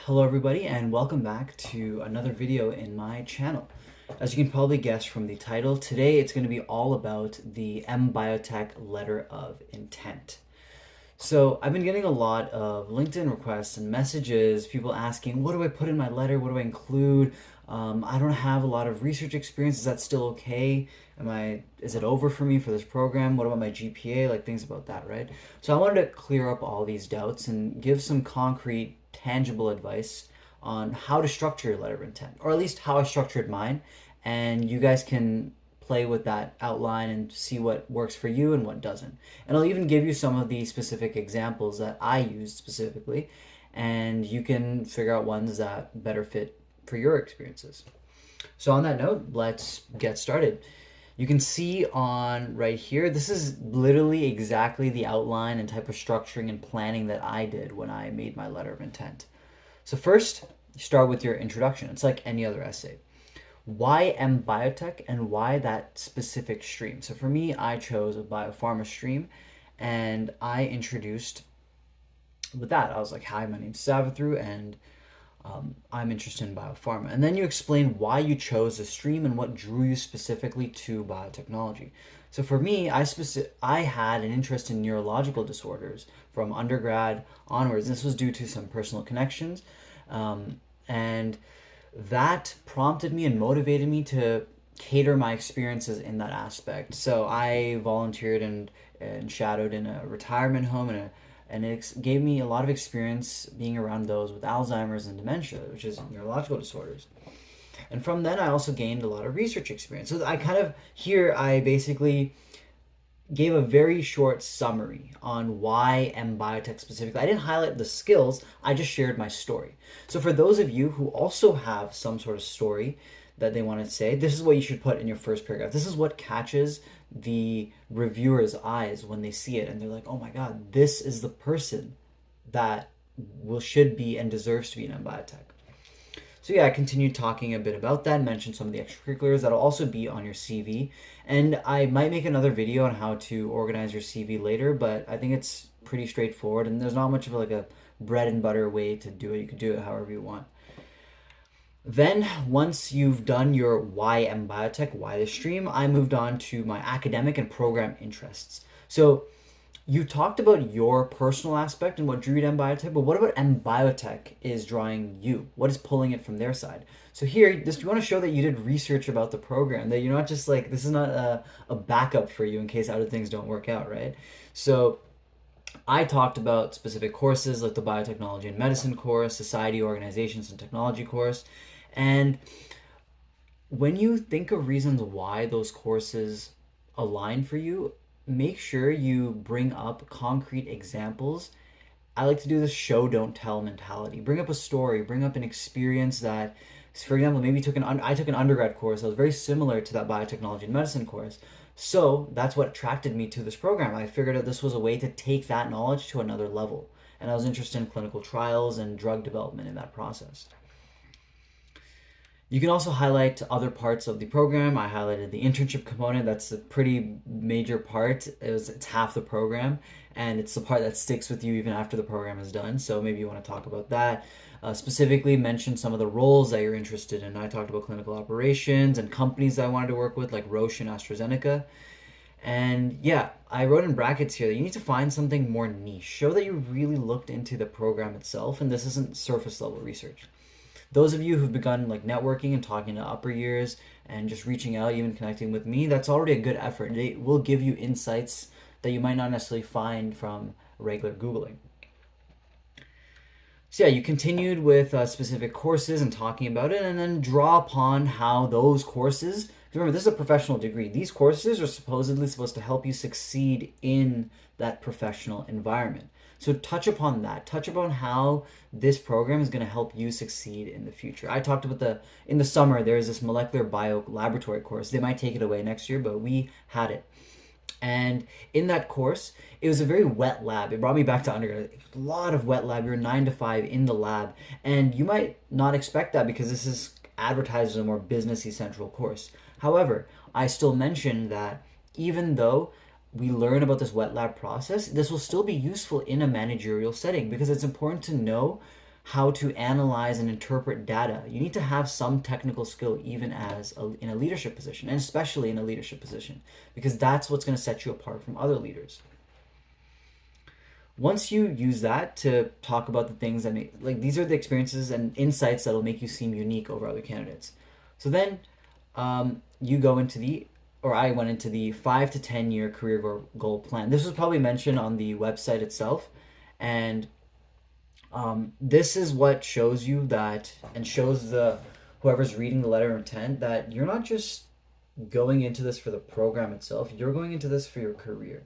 Hello everybody and welcome back to another video in my channel. As you can probably guess from the title, today it's going to be all about the MBiotech letter of intent. So I've been getting a lot of LinkedIn requests and messages, people asking, what do I put in my letter? What do I include? I don't have a lot of research experience. Is that still okay? Is it over for me for this program? What about my GPA? Like things about that, right? So I wanted to clear up all these doubts and give some concrete, tangible advice on how to structure your letter of intent, or at least how I structured mine. And you guys can play with that outline and see what works for you and what doesn't. And I'll even give you some of the specific examples that I used specifically, and you can figure out ones that better fit for your experiences. So on that note, let's get started. You can see on right here, this is literally exactly the outline and type of structuring and planning that I did when I made my letter of intent. So first, you start with your introduction. It's like any other essay. Why MBiotech and why that specific stream? So for me, I chose a biopharma stream and I introduced with that. I was like, hi, my name's Savithru and I'm interested in biopharma. And then you explain why you chose the stream and what drew you specifically to biotechnology. So for me, I had an interest in neurological disorders from undergrad onwards. This was due to some personal connections. And that prompted me and motivated me to cater my experiences in that aspect. So I volunteered and shadowed in a retirement home and it gave me a lot of experience being around those with Alzheimer's and dementia, which is neurological disorders. And from then, I also gained a lot of research experience. So I basically gave a very short summary on why MBiotech specifically. I didn't highlight the skills, I just shared my story. So for those of you who also have some sort of story that they want to say, this is what you should put in your first paragraph. This is what catches the reviewer's eyes when they see it and they're like, oh my God, this is the person that should be and deserves to be in MBiotech. So yeah, I continued talking a bit about that, mentioned some of the extracurriculars that'll also be on your CV. And I might make another video on how to organize your CV later, but I think it's pretty straightforward and there's not much of like a bread and butter way to do it. You can do it however you want. Then once you've done your why MBiotech, why the stream, I moved on to my academic and program interests. So you talked about your personal aspect and what drew you to MBiotech, but what about MBiotech is drawing you? What is pulling it from their side? So here, you want to show that you did research about the program, that you're not just like, this is not a backup for you in case other things don't work out, right? So I talked about specific courses like the Biotechnology and Medicine course, Society, Organizations, and Technology course. And when you think of reasons why those courses align for you, make sure you bring up concrete examples. I like to do this show don't tell mentality. Bring up a story, bring up an experience that, for example, maybe I took an undergrad course that was very similar to that biotechnology and medicine course. So that's what attracted me to this program. I figured out this was a way to take that knowledge to another level. And I was interested in clinical trials and drug development in that process. You can also highlight other parts of the program. I highlighted the internship component. That's a pretty major part. It's half the program, and it's the part that sticks with you even after the program is done. So maybe you want to talk about that. Specifically mention some of the roles that you're interested in. I talked about clinical operations and companies that I wanted to work with, like Roche and AstraZeneca. And yeah, I wrote in brackets here that you need to find something more niche. Show that you really looked into the program itself, and this isn't surface level research. Those of you who've begun like networking and talking to upper years and just reaching out, even connecting with me, that's already a good effort. They will give you insights that you might not necessarily find from regular Googling. So yeah, you continued with specific courses and talking about it, and then draw upon how those courses, remember, this is a professional degree. These courses are supposedly supposed to help you succeed in that professional environment. So touch upon that. Touch upon how this program is going to help you succeed in the future. I talked about in the summer, there's this molecular bio laboratory course. They might take it away next year, but we had it. And in that course, it was a very wet lab. It brought me back to undergrad. A lot of wet lab. You're 9 to 5 in the lab. And you might not expect that because this is advertised as a more businessy central course. However, I still mentioned that even though we learn about this wet lab process, this will still be useful in a managerial setting because it's important to know how to analyze and interpret data. You need to have some technical skill even in a leadership position, and especially in a leadership position, because that's what's going to set you apart from other leaders. Once you use that to talk about the things that make, like, these are the experiences and insights that'll make you seem unique over other candidates. So then you go into or I went into the 5 to 10 year career goal plan. This was probably mentioned on the website itself. And this is what shows you that, and shows whoever's reading the letter of intent, that you're not just going into this for the program itself, you're going into this for your career.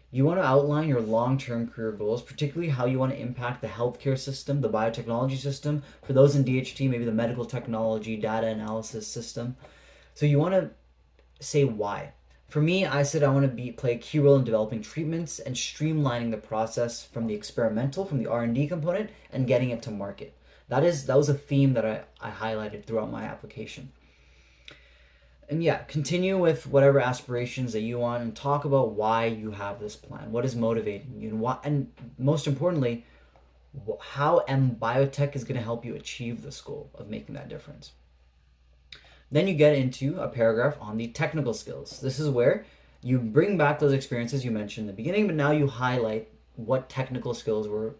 You want to outline your long-term career goals, particularly how you want to impact the healthcare system, the biotechnology system. For those in DHT, maybe the medical technology, data analysis system. So you want to say why. For me, I said I want to play a key role in developing treatments and streamlining the process from the experimental, from the R&D component, and getting it to market. That was a theme that I highlighted throughout my application. And yeah, continue with whatever aspirations that you want and talk about why you have this plan. What is motivating you, and why, and most importantly, how MBiotech is going to help you achieve this goal of making that difference. Then you get into a paragraph on the technical skills. This is where you bring back those experiences you mentioned in the beginning, but now you highlight what technical skills were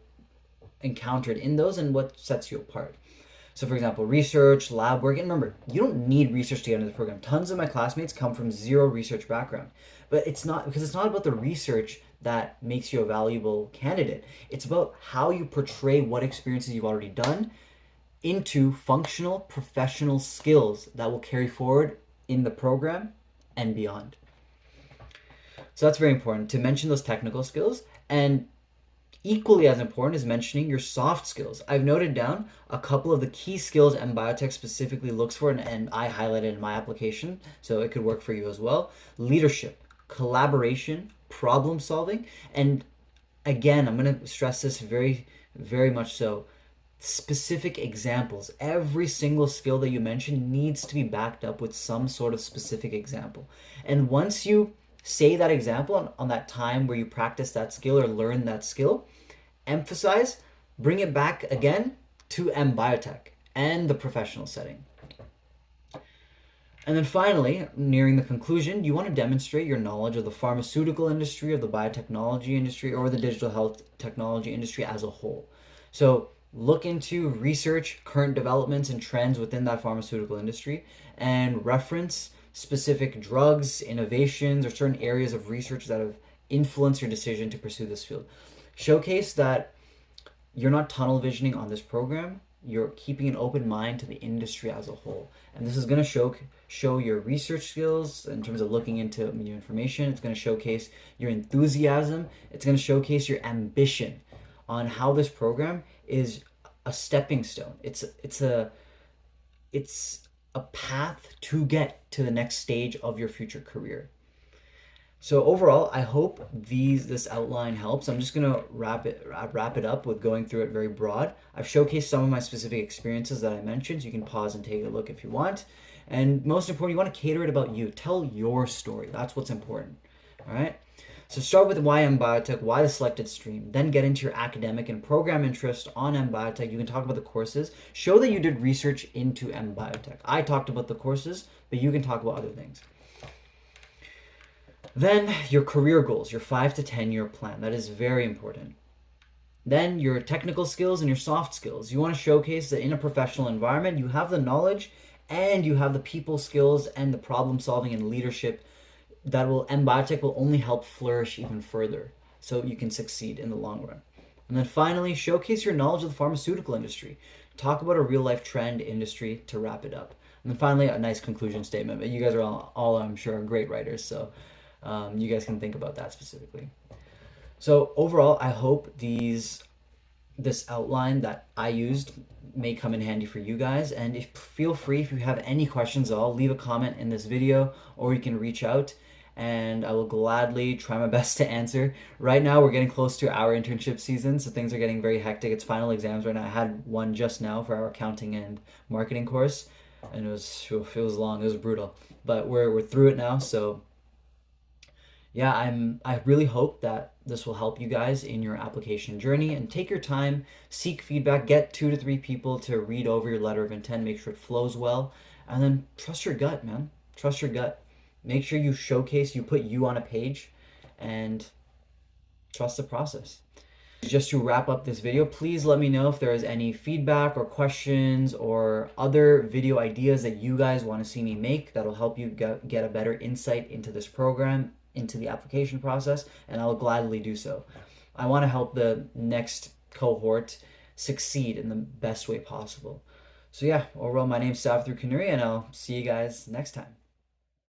encountered in those and what sets you apart. So for example, research, lab work, and remember, you don't need research to get into the program. Tons of my classmates come from zero research background, but it's not about the research that makes you a valuable candidate. It's about how you portray what experiences you've already done into functional professional skills that will carry forward in the program and beyond. So that's very important to mention those technical skills, and equally as important is mentioning your soft skills. I've noted down a couple of the key skills MBiotech specifically looks for, and I highlighted in my application, so it could work for you as well. Leadership, collaboration, problem solving, and again, I'm going to stress this very, very much so. Specific examples. Every single skill that you mention needs to be backed up with some sort of specific example. And once you say that example on that time where you practice that skill or learn that skill, emphasize, bring it back again to MBiotech and the professional setting. And then finally, nearing the conclusion, you want to demonstrate your knowledge of the pharmaceutical industry, of the biotechnology industry, or the digital health technology industry as a whole. So look into research, current developments, and trends within that pharmaceutical industry, and reference specific drugs, innovations, or certain areas of research that have influenced your decision to pursue this field. Showcase that you're not tunnel visioning on this program, you're keeping an open mind to the industry as a whole. And this is going to show your research skills in terms of looking into new information. It's going to showcase your enthusiasm. It's going to showcase your ambition on how this program is a stepping stone. It's a path to get to the next stage of your future career. So overall, I hope this outline helps. I'm just gonna wrap it up with going through it very broad. I've showcased some of my specific experiences that I mentioned. So you can pause and take a look if you want. And most important, you want to cater it about you. Tell your story. That's what's important. All right. So start with why MBiotech, why the selected stream, then get into your academic and program interest on MBiotech. You can talk about the courses. Show that you did research into MBiotech. I talked about the courses, but you can talk about other things. Then your career goals, your 5 to 10 year plan. That is very important. Then your technical skills and your soft skills. You want to showcase that in a professional environment, you have the knowledge and you have the people skills and the problem solving and leadership that MBiotech will only help flourish even further so you can succeed in the long run. And then finally, showcase your knowledge of the pharmaceutical industry. Talk about a real life trend industry to wrap it up. And then finally, a nice conclusion statement. But you guys are all I'm sure, are great writers, so you guys can think about that specifically. So overall, I hope this outline that I used may come in handy for you guys. And feel free, if you have any questions at all, leave a comment in this video, or you can reach out and I will gladly try my best to answer. Right now, we're getting close to our internship season, so things are getting very hectic. It's final exams right now. I had one just now for our accounting and marketing course, and it was long, it was brutal. But we're through it now, so yeah, I really hope that This will help you guys in your application journey, and take your time, seek feedback, get 2 to 3 people to read over your letter of intent, make sure it flows well, and then trust your gut, man. Trust your gut. Make sure you showcase, you put you on a page, and trust the process. Just to wrap up this video, please let me know if there is any feedback or questions or other video ideas that you guys want to see me make that'll help you get a better insight into this program, into the application process, and I'll gladly do so. I want to help the next cohort succeed in the best way possible. So yeah, overall, my name's Savithu Kanuri, and I'll see you guys next time.